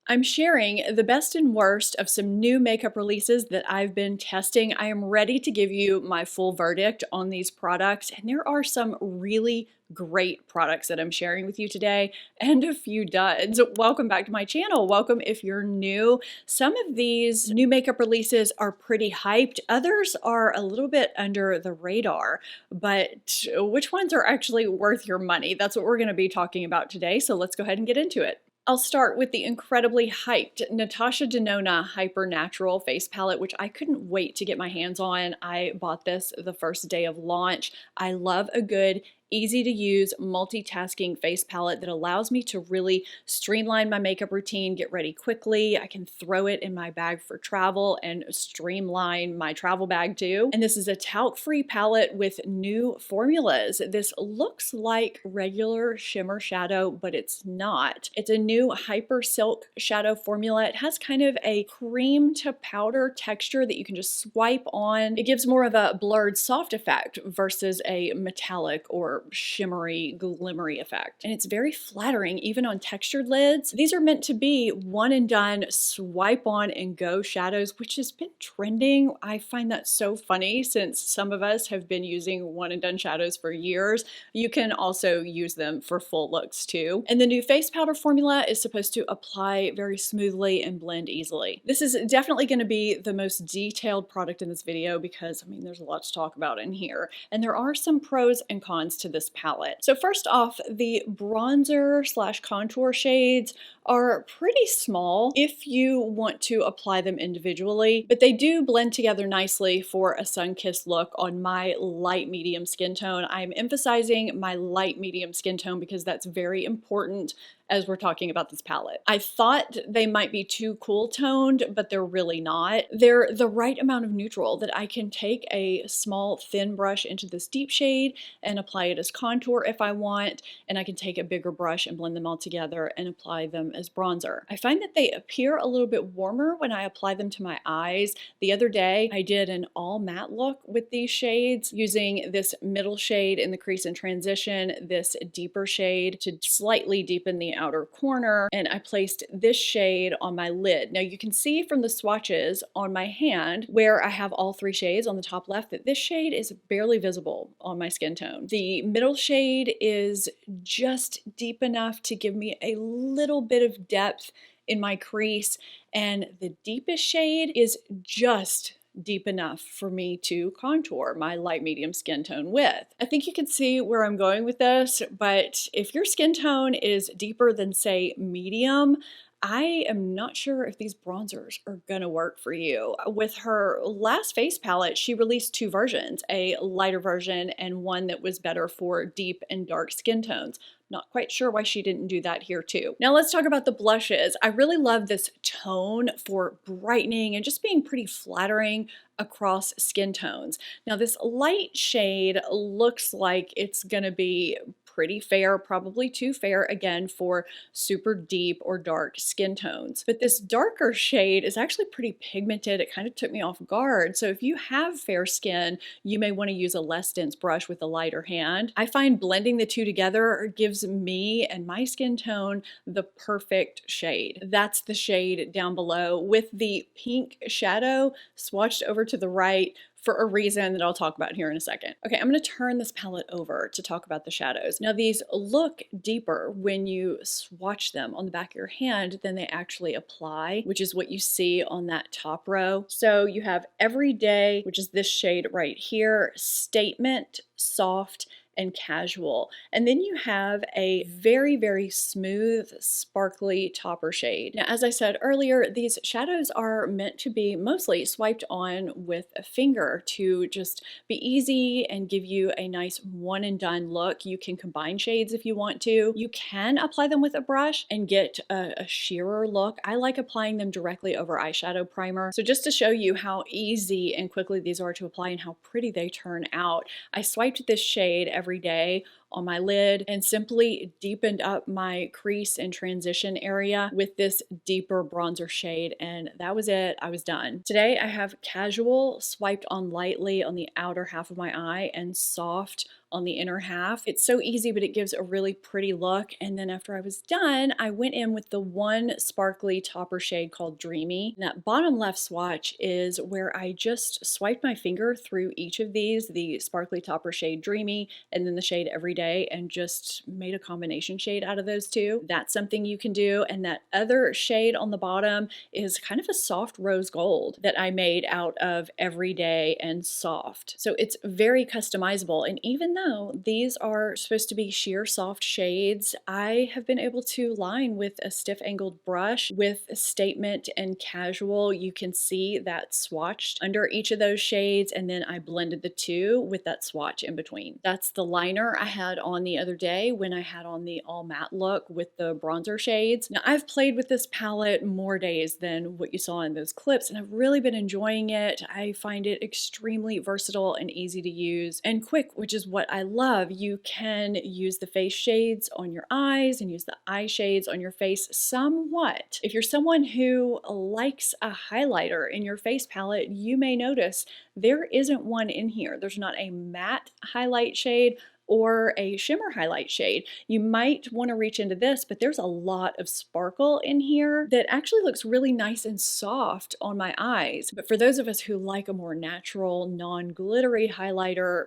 I'm sharing the best and worst of some new makeup releases that I've been testing. I am ready to give you my full verdict on these products, and there are some really great products that I'm sharing with you today and a few duds. Welcome back to my channel. Welcome if you're new. Some of these new makeup releases are pretty hyped. Others are a little bit under the radar, but which ones are actually worth your money? That's what we're going to be talking about today. So let's go ahead and get into it. I'll start with the incredibly hyped Natasha Denona Hyper Natural Face Palette, which I couldn't wait to get my hands on. I bought this the first day of launch. I love a good, easy to use multitasking face palette that allows me to really streamline my makeup routine, get ready quickly. I can throw it in my bag for travel and streamline my travel bag too. And this is a talc-free palette with new formulas. This looks like regular shimmer shadow, but it's not. It's a new Hyper Silk shadow formula. It has kind of a cream to powder texture that you can just swipe on. It gives more of a blurred soft effect versus a metallic or shimmery, glimmery effect. And it's very flattering even on textured lids. These are meant to be one and done, swipe on and go shadows, which has been trending. I find that so funny since some of us have been using one and done shadows for years. You can also use them for full looks too. And the new face powder formula is supposed to apply very smoothly and blend easily. This is definitely going to be the most detailed product in this video because, I mean, there's a lot to talk about in here. And there are some pros and cons to this palette. So first off, the bronzer slash contour shades are pretty small if you want to apply them individually, but they do blend together nicely for a sun-kissed look on my light medium skin tone. I'm emphasizing my light medium skin tone because that's very important as we're talking about this palette. I thought they might be too cool toned, but they're really not. They're the right amount of neutral that I can take a small thin brush into this deep shade and apply it as contour if I want, and I can take a bigger brush and blend them all together and apply them as bronzer. I find that they appear a little bit warmer when I apply them to my eyes. The other day, I did an all matte look with these shades using this middle shade in the crease and transition, this deeper shade to slightly deepen the outer corner, and I placed this shade on my lid. Now you can see from the swatches on my hand where I have all three shades on the top left that this shade is barely visible on my skin tone. The middle shade is just deep enough to give me a little bit of depth in my crease, and the deepest shade is just deep enough for me to contour my light medium skin tone with. I think you can see where I'm going with this, but if your skin tone is deeper than, say, medium, I am not sure if these bronzers are gonna work for you. With her last face palette, she released two versions, a lighter version and one that was better for deep and dark skin tones. Not quite sure why she didn't do that here too. Now let's talk about the blushes. I really love this tone for brightening and just being pretty flattering across skin tones. Now this light shade looks like it's gonna be pretty fair, probably too fair again for super deep or dark skin tones. But this darker shade is actually pretty pigmented. It kind of took me off guard. So if you have fair skin, you may want to use a less dense brush with a lighter hand. I find blending the two together gives me and my skin tone the perfect shade. That's the shade down below with the pink shadow swatched over to the right for a reason that I'll talk about here in a second. Okay, I'm gonna turn this palette over to talk about the shadows. Now these look deeper when you swatch them on the back of your hand than they actually apply, which is what you see on that top row. So you have Everyday, which is this shade right here, Statement, Soft, and Casual. And then you have a very, very smooth, sparkly topper shade. Now, as I said earlier, these shadows are meant to be mostly swiped on with a finger to just be easy and give you a nice one and done look. You can combine shades if you want to. You can apply them with a brush and get a sheerer look. I like applying them directly over eyeshadow primer. So just to show you how easy and quickly these are to apply and how pretty they turn out, I swiped this shade Everyday on my lid and simply deepened up my crease and transition area with this deeper bronzer shade, and that was it. I was done. Today I have casual swiped on lightly on the outer half of my eye and soft on the inner half. It's so easy, but it gives a really pretty look. And then after I was done, I went in with the one sparkly topper shade called Dreamy. And that bottom left swatch is where I just swiped my finger through each of these, the sparkly topper shade Dreamy, and then the shade Everyday, and just made a combination shade out of those two. That's something you can do. And that other shade on the bottom is kind of a soft rose gold that I made out of Everyday and Soft. So it's very customizable. And even though these are supposed to be sheer soft shades, I have been able to line with a stiff angled brush with Statement and Casual. You can see that swatched under each of those shades, and then I blended the two with that swatch in between. That's the liner I had on the other day when I had on the all matte look with the bronzer shades. Now I've played with this palette more days than what you saw in those clips, and I've really been enjoying it. I find it extremely versatile and easy to use and quick, which is what I love. You can use the face shades on your eyes and use the eye shades on your face somewhat. If you're someone who likes a highlighter in your face palette, you may notice there isn't one in here. There's not a matte highlight shade or a shimmer highlight shade. You might want to reach into this, but there's a lot of sparkle in here that actually looks really nice and soft on my eyes. But for those of us who like a more natural, non-glittery highlighter,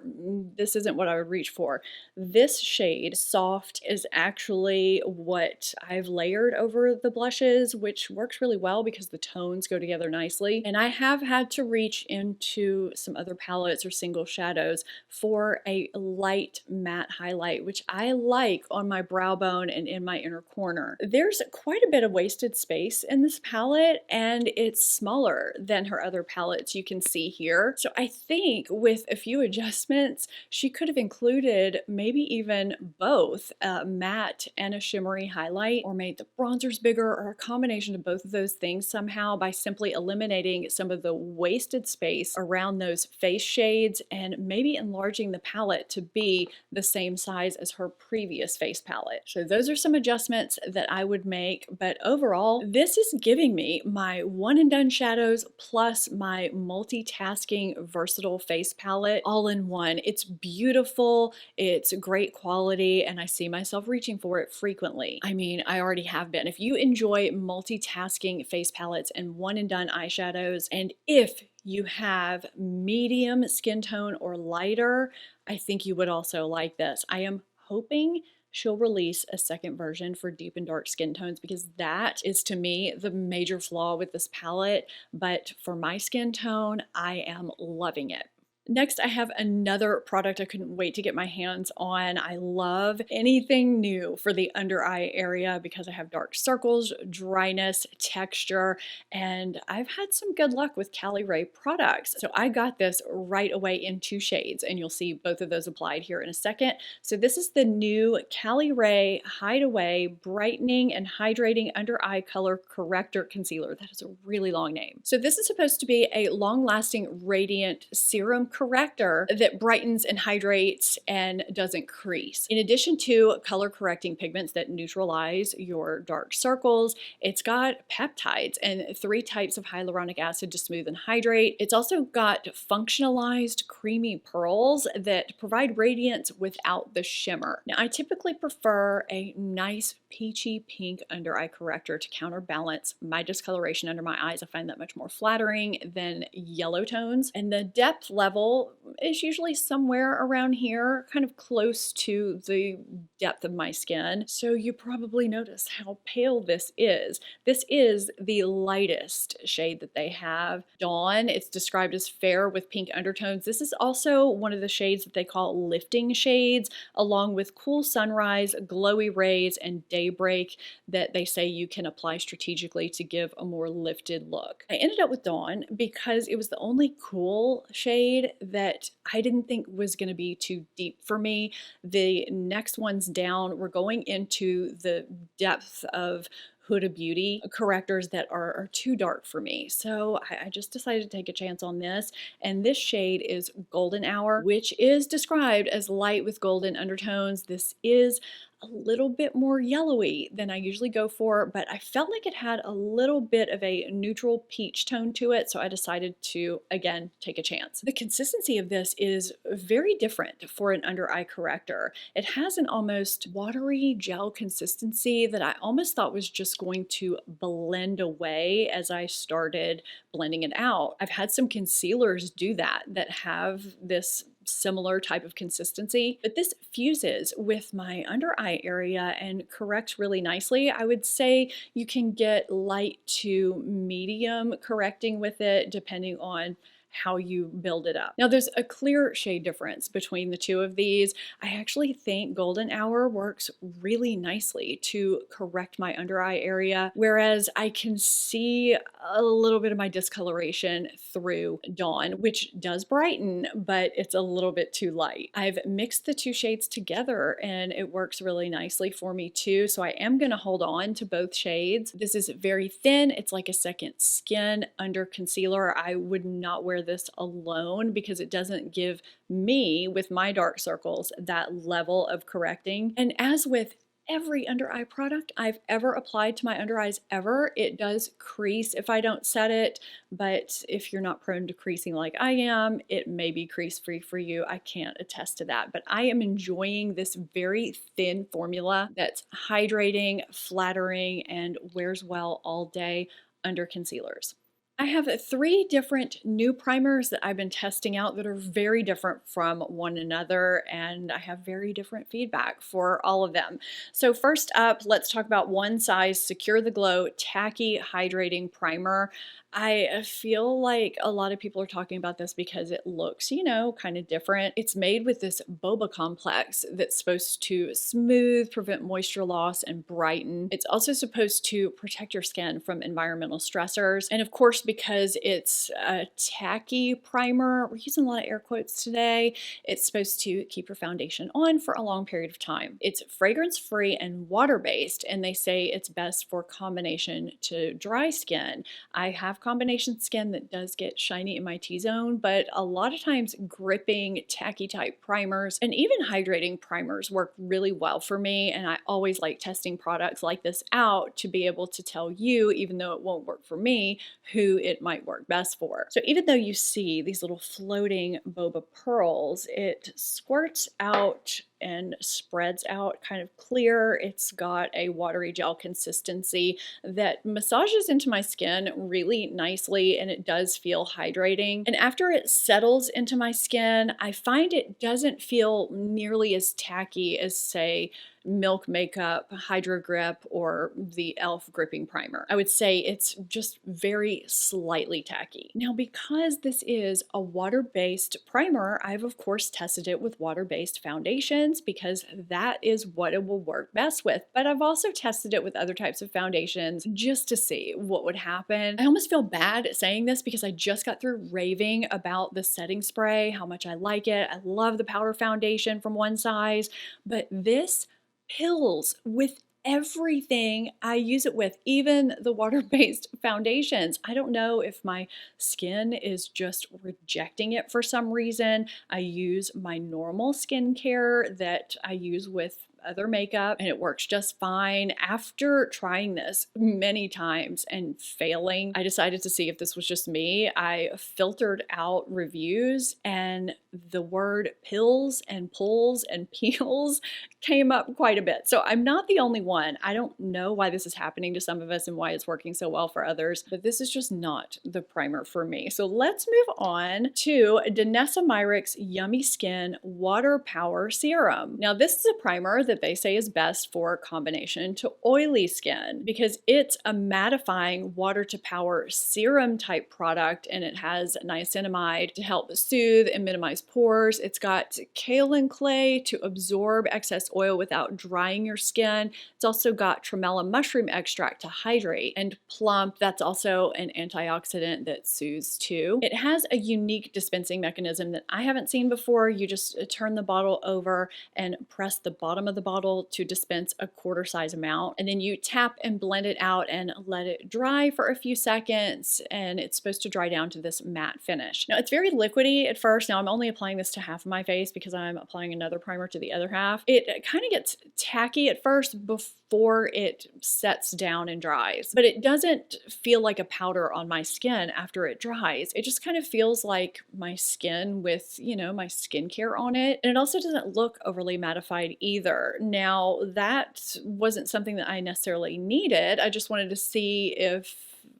this isn't what I would reach for. This shade, Soft, is actually what I've layered over the blushes, which works really well because the tones go together nicely. And I have had to reach into some other palettes or single shadows for a light matte highlight, which I like on my brow bone and in my inner corner. There's quite a bit of wasted space in this palette, and it's smaller than her other palettes you can see here. So I think with a few adjustments, she could have included maybe even both a matte and a shimmery highlight, or made the bronzers bigger, or a combination of both of those things somehow by simply eliminating some of the wasted space around those face shades and maybe enlarging the palette to be the same size as her previous face palette. So those are some adjustments that I would make, but overall, this is giving me my one and done shadows plus my multitasking versatile face palette all in one. It's beautiful, it's great quality, and I see myself reaching for it frequently. I mean, I already have been. If you enjoy multitasking face palettes and one and done eyeshadows, and if you have medium skin tone or lighter, I think you would also like this. I am hoping she'll release a second version for deep and dark skin tones, because that is to me the major flaw with this palette. But for my skin tone, I am loving it. Next, I have another product I couldn't wait to get my hands on. I love anything new for the under eye area because I have dark circles, dryness, texture, and I've had some good luck with Caliray products. So I got this right away in two shades, and you'll see both of those applied here in a second. So this is the new Caliray Hideaway Brightening and Hydrating Under Eye Color Corrector Concealer. That is a really long name. So this is supposed to be a long-lasting, radiant serum corrector that brightens and hydrates and doesn't crease. In addition to color correcting pigments that neutralize your dark circles, it's got peptides and 3 types of hyaluronic acid to smooth and hydrate. It's also got functionalized creamy pearls that provide radiance without the shimmer. Now, I typically prefer a nice peachy pink under eye corrector to counterbalance my discoloration under my eyes. I find that much more flattering than yellow tones. And the depth level is usually somewhere around here, kind of close to the depth of my skin. So you probably notice how pale this is. This is the lightest shade that they have. Dawn, it's described as fair with pink undertones. This is also one of the shades that they call lifting shades, along with Cool Sunrise, Glowy Rays, and Daybreak that they say you can apply strategically to give a more lifted look. I ended up with Dawn because it was the only cool shade that I didn't think was going to be too deep for me. The next ones down, we're going into the depth of Huda Beauty correctors that are too dark for me. So I just decided to take a chance on this. And this shade is Golden Hour, which is described as light with golden undertones. This is a little bit more yellowy than I usually go for, but I felt like it had a little bit of a neutral peach tone to it, so I decided to, again, take a chance. The consistency of this is very different for an under eye corrector. It has an almost watery gel consistency that I almost thought was just going to blend away as I started blending it out. I've had some concealers do that have this similar type of consistency, but this fuses with my under eye area and corrects really nicely. I would say you can get light to medium correcting with it depending on how you build it up. Now there's a clear shade difference between the two of these. I actually think Golden Hour works really nicely to correct my under eye area, whereas I can see a little bit of my discoloration through Dawn, which does brighten, but it's a little bit too light. I've mixed the two shades together and it works really nicely for me too, so I am gonna hold on to both shades. This is very thin. It's like a second skin under concealer. I would not wear this alone because it doesn't give me, with my dark circles, that level of correcting. And as with every under eye product I've ever applied to my under eyes ever, it does crease if I don't set it, but if you're not prone to creasing like I am, it may be crease free for you. I can't attest to that, but I am enjoying this very thin formula that's hydrating, flattering, and wears well all day under concealers. I have 3 different new primers that I've been testing out that are very different from one another, and I have very different feedback for all of them. So first up, let's talk about One Size Secure the Glow Tacky Hydrating Primer. I feel like a lot of people are talking about this because it looks, you know, kind of different. It's made with this boba complex that's supposed to smooth, prevent moisture loss, and brighten. It's also supposed to protect your skin from environmental stressors. And of course, because it's a tacky primer, we're using a lot of air quotes today, it's supposed to keep your foundation on for a long period of time. It's fragrance-free and water-based, and they say it's best for combination to dry skin. I have combination skin that does get shiny in my T-zone, but a lot of times gripping tacky type primers and even hydrating primers work really well for me, and I always like testing products like this out to be able to tell you, even though it won't work for me, who it might work best for. So even though you see these little floating boba pearls, it squirts out and spreads out kind of clear. It's got a watery gel consistency that massages into my skin really nicely, and it does feel hydrating. And after it settles into my skin, I find it doesn't feel nearly as tacky as, say, Milk Makeup Hydro Grip or the e.l.f. gripping primer. I would say it's just very slightly tacky. Now, because this is a water-based primer, I've of course tested it with water-based foundations because that is what it will work best with. But I've also tested it with other types of foundations just to see what would happen. I almost feel bad saying this because I just got through raving about the setting spray, how much I like it. I love the powder foundation from One Size, but this pills with everything I use it with, even the water-based foundations. I don't know if my skin is just rejecting it for some reason. I use my normal skincare that I use with other makeup and it works just fine. After trying this many times and failing, I decided to see if this was just me. I filtered out reviews and the word pills and pulls and peels came up quite a bit. So I'm not the only one. I don't know why this is happening to some of us and why it's working so well for others, but this is just not the primer for me. So let's move on to Danessa Myricks Yummy Skin Water Power Serum. Now this is a primer that they say is best for combination to oily skin because it's a mattifying water to power serum type product, and it has niacinamide to help soothe and minimize pores. It's got kaolin clay to absorb excess oil without drying your skin. It's also got tremella mushroom extract to hydrate, and plump, that's also an antioxidant that soothes too. It has a unique dispensing mechanism that I haven't seen before. You just turn the bottle over and press the bottom of the the bottle to dispense a quarter size amount, and then you tap and blend it out and let it dry for a few seconds, and it's supposed to dry down to this matte finish. Now it's very liquidy at first. Now I'm only applying this to half of my face because I'm applying another primer to the other half. It kind of gets tacky at first before it sets down and dries, but it doesn't feel like a powder on my skin after it dries. It just kind of feels like my skin with, you know, my skincare on it. And it also doesn't look overly mattified either. Now that wasn't something that I necessarily needed. I just wanted to see if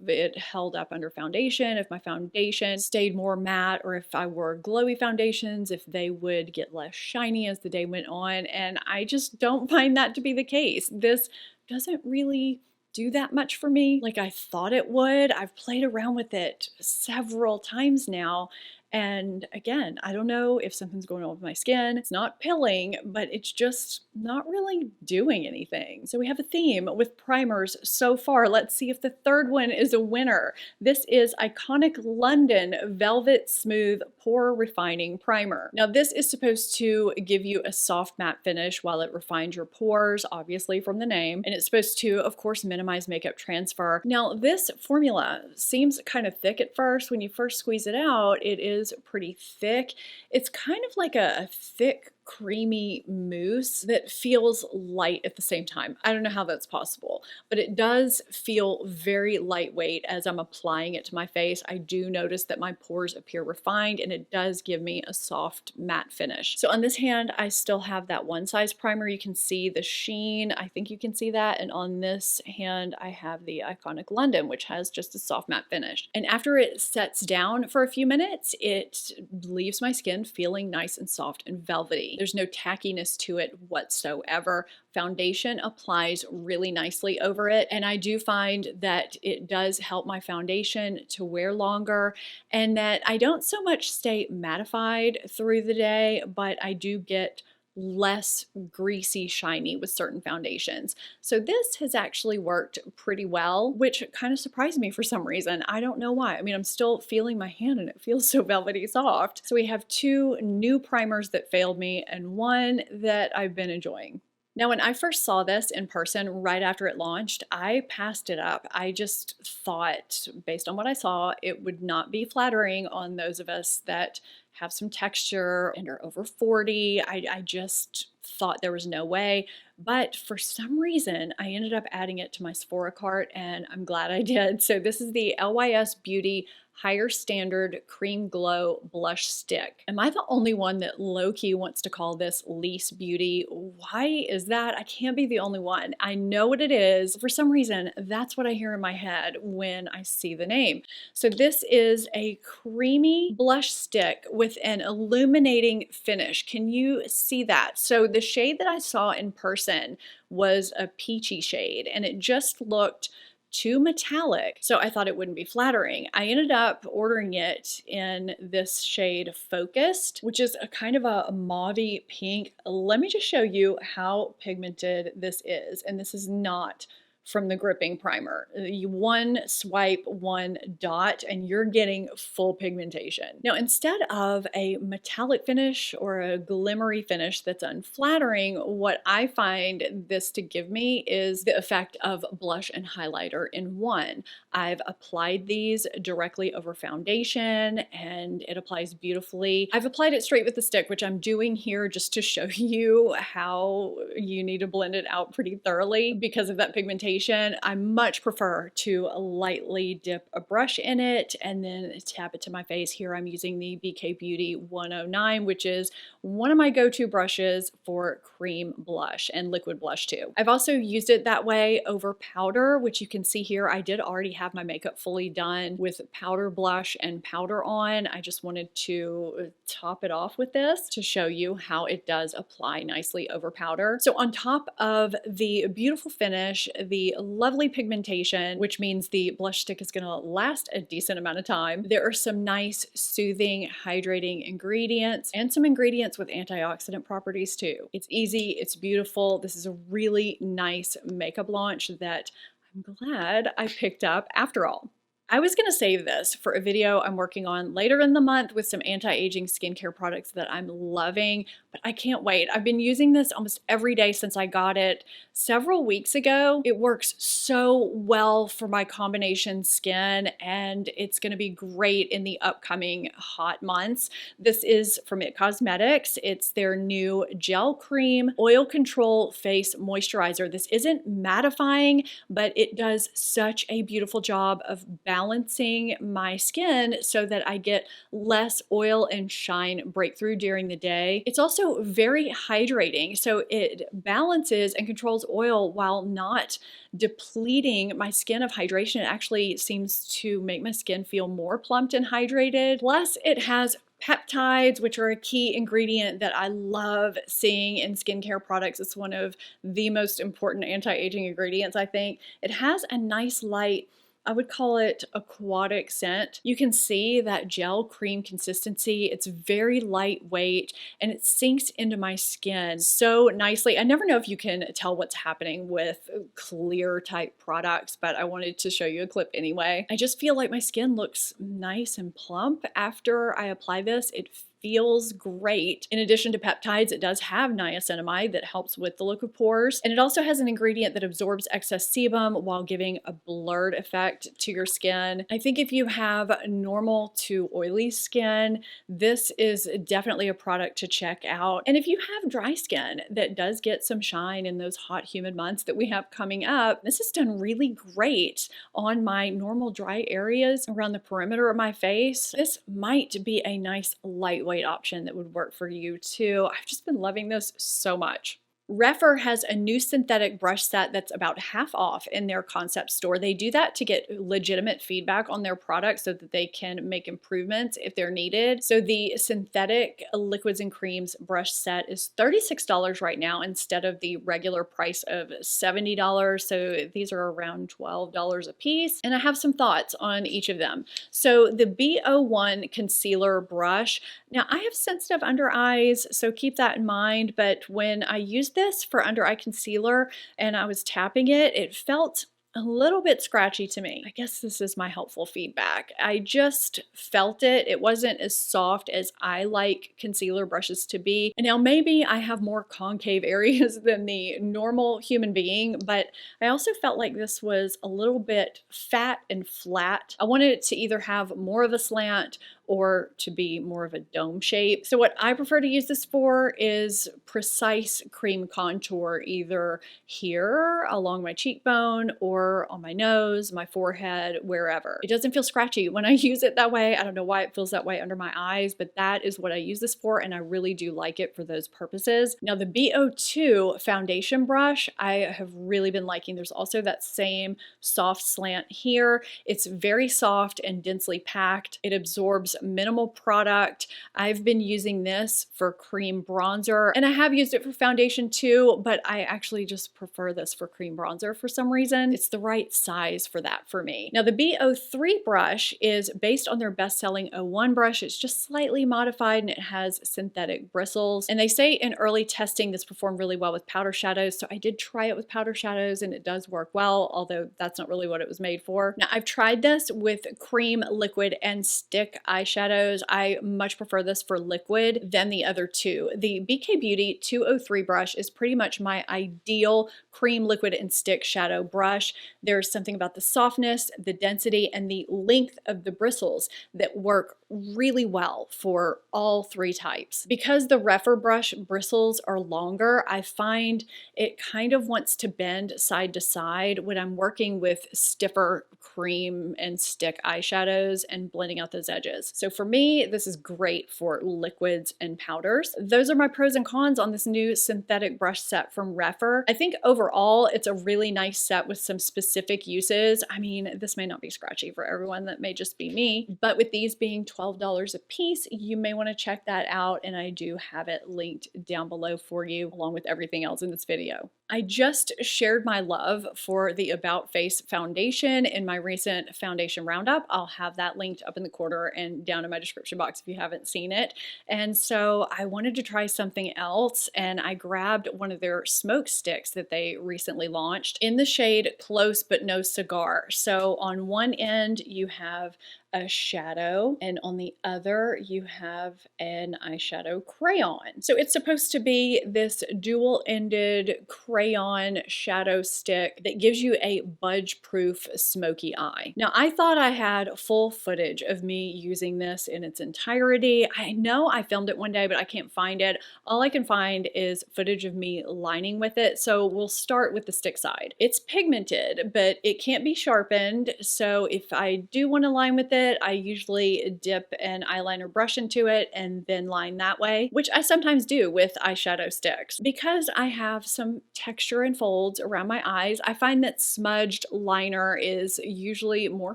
it held up under foundation, if my foundation stayed more matte, or if I wore glowy foundations, if they would get less shiny as the day went on. And I just don't find that to be the case. This doesn't really do that much for me like I thought it would. I've played around with it several times now. And again, I don't know if something's going on with my skin. It's not pilling, but it's just not really doing anything. So we have a theme with primers so far. Let's see if the third one is a winner. This is Iconic London Velvet Smooth Pore Refining Primer. Now this is supposed to give you a soft matte finish while it refines your pores, obviously from the name. And it's supposed to, of course, minimize makeup transfer. Now this formula seems kind of thick at first. When you first squeeze it out, it is pretty thick. It's kind of like a thick, creamy mousse that feels light at the same time. I don't know how that's possible, but it does feel very lightweight as I'm applying it to my face. I do notice that my pores appear refined, and it does give me a soft matte finish. So on this hand, I still have that one size primer. You can see the sheen. I think you can see that. And on this hand, I have the Iconic London, which has just a soft matte finish. And after it sets down for a few minutes, it leaves my skin feeling nice and soft and velvety. There's no tackiness to it whatsoever. Foundation applies really nicely over it, and I do find that it does help my foundation to wear longer, and that I don't so much stay mattified through the day, but I do get less greasy shiny with certain foundations. So this has actually worked pretty well, which kind of surprised me for some reason. I don't know why. I mean, I'm still feeling my hand and it feels so velvety soft. So we have two new primers that failed me and one that I've been enjoying. Now, when I first saw this in person right after it launched, I passed it up. I just thought, based on what I saw, it would not be flattering on those of us that have some texture and are over 40. I just thought there was no way. But for some reason, I ended up adding it to my Sephora cart, and I'm glad I did. So this is the Lys Beauty Higher Standard Cream Glow Blush Stick. Am I the only one that low-key wants to call this Lys Beauty? Why is that? I can't be the only one. I know what it is. For some reason, that's what I hear in my head when I see the name. So this is a creamy blush stick with an illuminating finish. Can you see that? So the shade that I saw in person was a peachy shade, and it just looked too metallic, so I thought it wouldn't be flattering. I ended up ordering it in this shade Focused, which is a kind of a mauvey pink. Let me just show you how pigmented this is, and this is not from the gripping primer. One swipe, one dot, and you're getting full pigmentation. Now, instead of a metallic finish or a glimmery finish that's unflattering, what I find this to give me is the effect of blush and highlighter in one. I've applied these directly over foundation, and it applies beautifully. I've applied it straight with the stick, which I'm doing here just to show you how you need to blend it out pretty thoroughly because of that pigmentation. I much prefer to lightly dip a brush in it and then tap it to my face. Here I'm using the BK Beauty 109, which is one of my go-to brushes for cream blush and liquid blush too. I've also used it that way over powder, which you can see here. I did already have my makeup fully done with powder blush and powder on. I just wanted to top it off with this to show you how it does apply nicely over powder. So on top of the beautiful finish, the lovely pigmentation, which means the blush stick is going to last a decent amount of time, there are some nice soothing, hydrating ingredients and some ingredients with antioxidant properties too. It's easy, it's beautiful. This is a really nice makeup launch that I'm glad I picked up after all. I was gonna save this for a video I'm working on later in the month with some anti-aging skincare products that I'm loving, but I can't wait. I've been using this almost every day since I got it several weeks ago. It works so well for my combination skin, and it's gonna be great in the upcoming hot months. This is from It Cosmetics. It's their new gel cream oil control face moisturizer. This isn't mattifying, but it does such a beautiful job of balancing my skin so that I get less oil and shine breakthrough during the day. It's also very hydrating, so it balances and controls oil while not depleting my skin of hydration. It actually seems to make my skin feel more plumped and hydrated. Plus, it has peptides, which are a key ingredient that I love seeing in skincare products. It's one of the most important anti-aging ingredients, I think. It has a nice light, I would call it aquatic scent. You can see that gel cream consistency. It's very lightweight and it sinks into my skin so nicely. I never know if you can tell what's happening with clear type products, but I wanted to show you a clip anyway. I just feel like my skin looks nice and plump after I apply this. It feels great. In addition to peptides, it does have niacinamide that helps with the look of pores. And it also has an ingredient that absorbs excess sebum while giving a blurred effect to your skin. I think if you have normal to oily skin, this is definitely a product to check out. And if you have dry skin that does get some shine in those hot, humid months that we have coming up, this has done really great on my normal dry areas around the perimeter of my face. This might be a nice lightweight option that would work for you too. I've just been loving this so much. Refer has a new synthetic brush set that's about half off in their concept store. They do that to get legitimate feedback on their products so that they can make improvements if they're needed. So the synthetic liquids and creams brush set is $36 right now instead of the regular price of $70. So these are around $12 a piece. And I have some thoughts on each of them. So the B01 concealer brush. Now I have sensitive under eyes, so keep that in mind. But when I use this for under eye concealer and I was tapping it, it felt a little bit scratchy to me. I guess this is my helpful feedback. I just felt it. It wasn't as soft as I like concealer brushes to be. And now maybe I have more concave areas than the normal human being, but I also felt like this was a little bit fat and flat. I wanted it to either have more of a slant or to be more of a dome shape. So what I prefer to use this for is precise cream contour, either here along my cheekbone or on my nose, my forehead, wherever. It doesn't feel scratchy when I use it that way. I don't know why it feels that way under my eyes, but that is what I use this for, and I really do like it for those purposes. Now the B02 foundation brush, I have really been liking. There's also that same soft slant here. It's very soft and densely packed. It absorbs minimal product. I've been using this for cream bronzer, and I have used it for foundation too, but I actually just prefer this for cream bronzer for some reason. It's the right size for that for me. Now the B03 brush is based on their best-selling 01 brush. It's just slightly modified and it has synthetic bristles. And they say in early testing this performed really well with powder shadows, so I did try it with powder shadows and it does work well, although that's not really what it was made for. Now I've tried this with cream, liquid, and stick eyeshadows. I much prefer this for liquid than the other two. The BK Beauty 203 brush is pretty much my ideal cream, liquid, and stick shadow brush. There's something about the softness, the density, and the length of the bristles that work really well for all three types. Because the Refer brush bristles are longer, I find it kind of wants to bend side to side when I'm working with stiffer cream and stick eyeshadows and blending out those edges. So for me, this is great for liquids and powders. Those are my pros and cons on this new synthetic brush set from Refer. I think overall, it's a really nice set with some specific uses. I mean, this may not be scratchy for everyone, that may just be me, but with these being $12 a piece, you may want to check that out, and I do have it linked down below for you along with everything else in this video. I just shared my love for the About Face foundation in my recent foundation roundup. I'll have that linked up in the corner and down in my description box if you haven't seen it. And so I wanted to try something else, and I grabbed one of their smoke sticks that they recently launched in the shade Close But No Cigar. So on one end you have a shadow, and on the other you have an eyeshadow crayon. So it's supposed to be this dual-ended crayon shadow stick that gives you a budge-proof smoky eye. Now, I thought I had full footage of me using this in its entirety. I know I filmed it one day, but I can't find it. All I can find is footage of me lining with it, so we'll start with the stick side. It's pigmented, but it can't be sharpened, so if I do want to line with it, I usually dip an eyeliner brush into it and then line that way, which I sometimes do with eyeshadow sticks. Because I have some texture and folds around my eyes, I find that smudged liner is usually more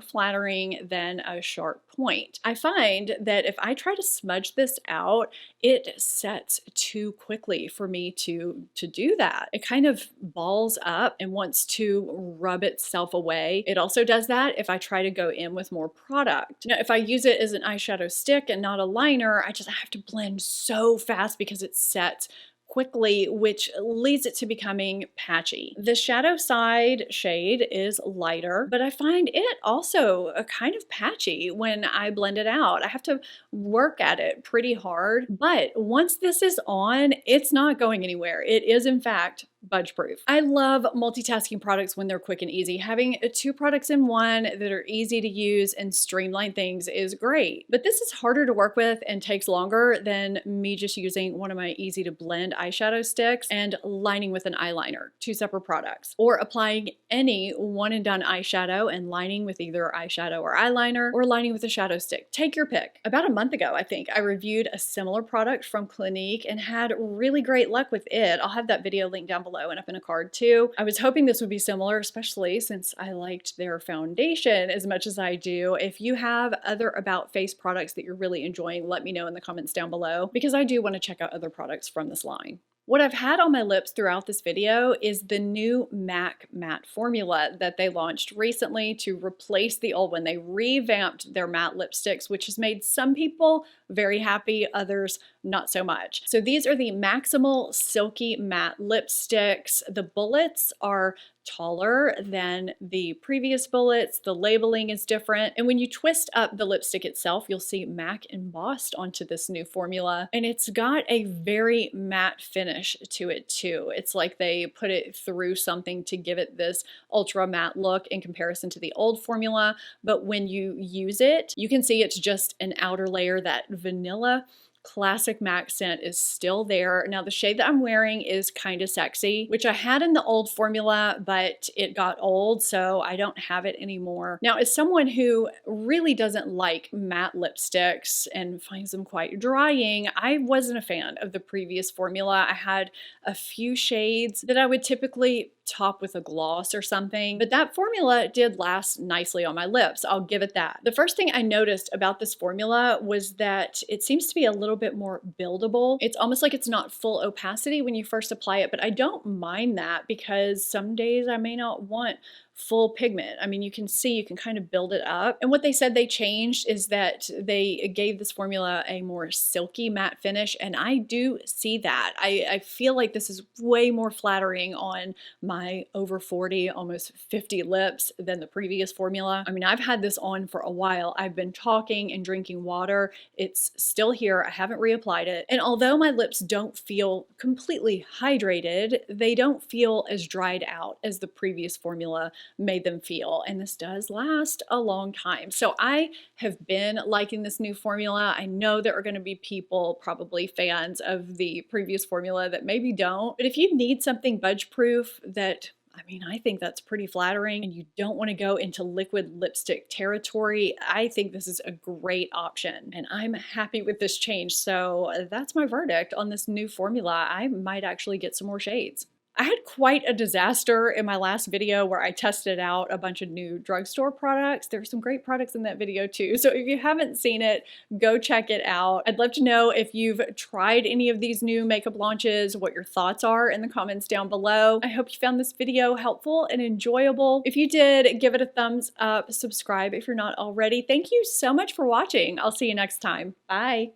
flattering than a sharp point. I find that if I try to smudge this out, it sets too quickly for me to do that. It kind of balls up and wants to rub itself away. It also does that if I try to go in with more product. Now, if I use it as an eyeshadow stick and not a liner, I have to blend so fast because it sets quickly, which leads it to becoming patchy. The shadow side shade is lighter, but I find it also a kind of patchy when I blend it out. I have to work at it pretty hard, but once this is on, it's not going anywhere. It is, in fact, budge proof. I love multitasking products when they're quick and easy. Having two products in one that are easy to use and streamline things is great. But this is harder to work with and takes longer than me just using one of my easy to blend eyeshadow sticks and lining with an eyeliner, two separate products, or applying any one and done eyeshadow and lining with either eyeshadow or eyeliner, or lining with a shadow stick. Take your pick. About a month ago, I think, I reviewed a similar product from Clinique and had really great luck with it. I'll have that video linked down below and up in a card too. I was hoping this would be similar, especially since I liked their foundation as much as I do. If you have other About Face products that you're really enjoying, let me know in the comments down below, because I do want to check out other products from this line. What I've had on my lips throughout this video is the new MAC matte formula that they launched recently to replace the old one. They revamped their matte lipsticks, which has made some people very happy, others not so much. So these are the Maximal Silky Matte Lipsticks. The bullets are taller than the previous bullets. The labeling is different. And when you twist up the lipstick itself, you'll see MAC embossed onto this new formula. And it's got a very matte finish to it too. It's like they put it through something to give it this ultra matte look in comparison to the old formula. But when you use it, you can see it's just an outer layer. That vanilla classic MAC scent is still there. Now the shade that I'm wearing is Kinda Sexy, which I had in the old formula, but it got old, so I don't have it anymore. Now, as someone who really doesn't like matte lipsticks and finds them quite drying, I wasn't a fan of the previous formula. I had a few shades that I would typically top with a gloss or something, but that formula did last nicely on my lips. I'll give it that. The first thing I noticed about this formula was that it seems to be a little bit more buildable. It's almost like it's not full opacity when you first apply it, but I don't mind that because some days I may not want full pigment. I mean, you can see, you can kind of build it up. And what they said they changed is that they gave this formula a more silky matte finish, and I do see that. I feel like this is way more flattering on my over 40, almost 50 lips than the previous formula. I mean, I've had this on for a while. I've been talking and drinking water. It's still here. I haven't reapplied it. And although my lips don't feel completely hydrated, they don't feel as dried out as the previous formula made them feel, and this does last a long time. So I have been liking this new formula. I know there are going to be people, probably fans of the previous formula, that maybe don't, but if you need something budge proof that, I mean, I think that's pretty flattering, and you don't want to go into liquid lipstick territory, I think this is a great option, and I'm happy with this change. So that's my verdict on this new formula. I might actually get some more shades. I had quite a disaster in my last video where I tested out a bunch of new drugstore products. There's some great products in that video too. So if you haven't seen it, go check it out. I'd love to know if you've tried any of these new makeup launches, what your thoughts are in the comments down below. I hope you found this video helpful and enjoyable. If you did, give it a thumbs up, subscribe if you're not already. Thank you so much for watching. I'll see you next time. Bye.